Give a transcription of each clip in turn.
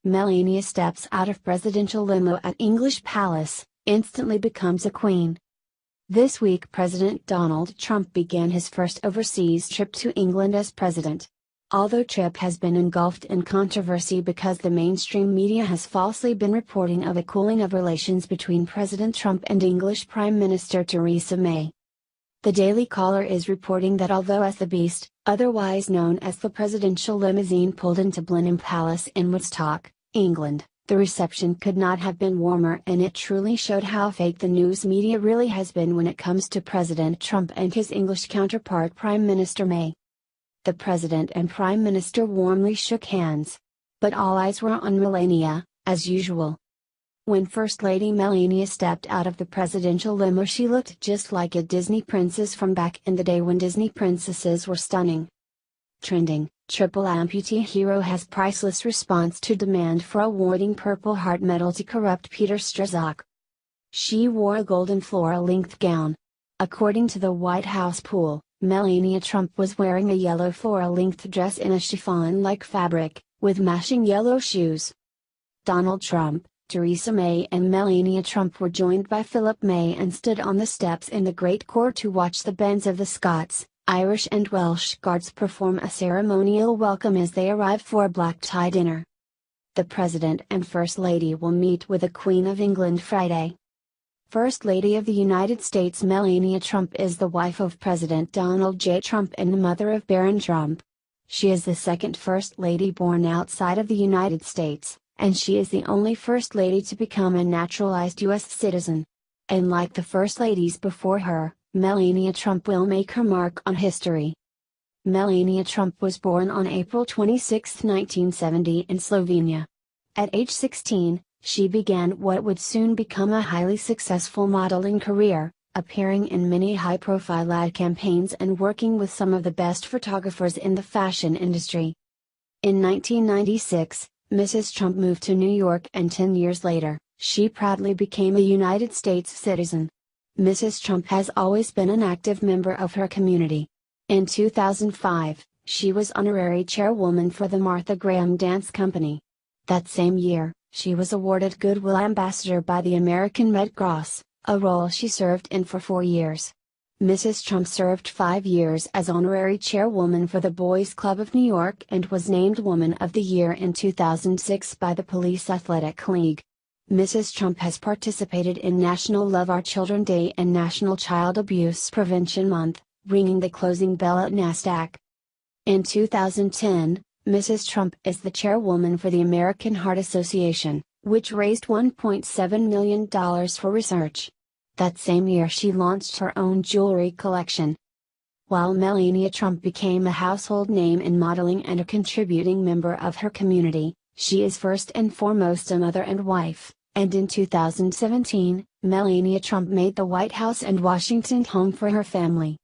Melania steps out of presidential limo at English Palace, instantly becomes a queen. This week President Donald Trump began his first overseas trip to England as president. Although trip has been engulfed in controversy because the mainstream media has falsely been reporting of a cooling of relations between President Trump and English Prime Minister Theresa May. The Daily Caller is reporting that although as the Beast, otherwise known as the presidential limousine, pulled into Blenheim Palace in Woodstock, England, the reception could not have been warmer, and it truly showed how fake the news media really has been when it comes to President Trump and his English counterpart Prime Minister May. The President and Prime Minister warmly shook hands. But all eyes were on Melania, as usual. When First Lady Melania stepped out of the presidential limo, she looked just like a Disney princess from back in the day when Disney princesses were stunning. Trending, triple amputee hero has priceless response to demand for awarding Purple Heart medal to corrupt Peter Strzok. She wore a golden floral-length gown. According to the White House pool, Melania Trump was wearing a yellow floral-length dress in a chiffon-like fabric, with matching yellow shoes. Donald Trump, Theresa May and Melania Trump were joined by Philip May and stood on the steps in the Great Court to watch the bands of the Scots, Irish and Welsh Guards perform a ceremonial welcome as they arrive for a black-tie dinner. The President and First Lady will meet with the Queen of England Friday. First Lady of the United States Melania Trump is the wife of President Donald J. Trump and the mother of Barron Trump. She is the second First Lady born outside of the United States, and she is the only First Lady to become a naturalized U.S. citizen. And like the First Ladies before her, Melania Trump will make her mark on history. Melania Trump was born on April 26, 1970 in Slovenia. At age 16, she began what would soon become a highly successful modeling career, appearing in many high-profile ad campaigns and working with some of the best photographers in the fashion industry. In 1996, Mrs. Trump moved to New York, and 10 years later, she proudly became a United States citizen. Mrs. Trump has always been an active member of her community. In 2005, she was honorary chairwoman for the Martha Graham Dance Company. That same year, she was awarded Goodwill Ambassador by the American Red Cross, a role she served in for 4 years. Mrs. Trump served 5 years as honorary chairwoman for the Boys Club of New York and was named Woman of the Year in 2006 by the Police Athletic League. Mrs. Trump has participated in National Love Our Children Day and National Child Abuse Prevention Month, ringing the closing bell at NASDAQ. In 2010, Mrs. Trump is the chairwoman for the American Heart Association, which raised $1.7 million for research. That same year she launched her own jewelry collection. While Melania Trump became a household name in modeling and a contributing member of her community, she is first and foremost a mother and wife, and in 2017, Melania Trump made the White House and Washington home for her family.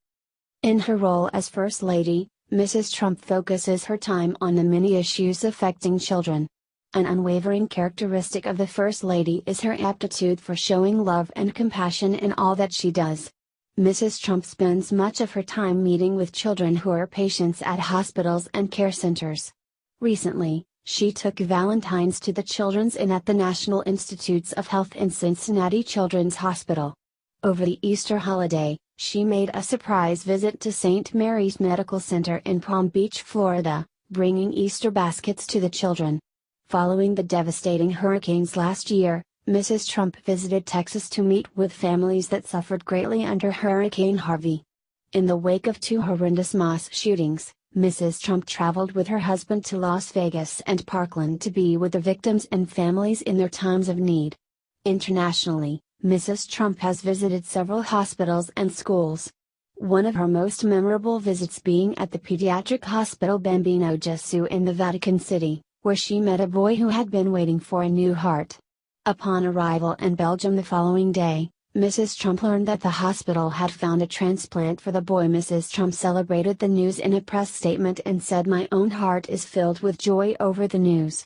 In her role as First Lady, Mrs. Trump focuses her time on the many issues affecting children. An unwavering characteristic of the First Lady is her aptitude for showing love and compassion in all that she does. Mrs. Trump spends much of her time meeting with children who are patients at hospitals and care centers. Recently, she took Valentine's to the Children's Inn at the National Institutes of Health in Cincinnati Children's Hospital. Over the Easter holiday, she made a surprise visit to St. Mary's Medical Center in Palm Beach, Florida, bringing Easter baskets to the children. Following the devastating hurricanes last year, Mrs. Trump visited Texas to meet with families that suffered greatly under Hurricane Harvey. In the wake of 2 horrendous mass shootings, Mrs. Trump traveled with her husband to Las Vegas and Parkland to be with the victims and families in their times of need. Internationally, Mrs. Trump has visited several hospitals and schools. One of her most memorable visits being at the pediatric hospital Bambino Gesù in the Vatican City, where she met a boy who had been waiting for a new heart. Upon arrival in Belgium the following day, Mrs. Trump learned that the hospital had found a transplant for the boy. Mrs. Trump celebrated the news in a press statement and said, "My own heart is filled with joy over the news.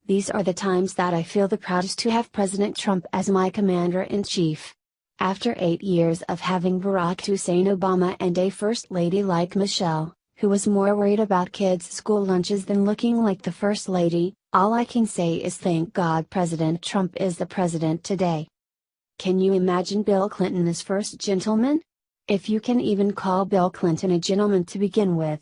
These are the times that I feel the proudest to have President Trump as my commander-in-chief." After 8 years of having Barack Hussein Obama and a First Lady like Michelle, who was more worried about kids' school lunches than looking like the First Lady. All I can say is thank God President Trump is the president today. Can you imagine Bill Clinton as first gentleman? If you can even call Bill Clinton a gentleman to begin with,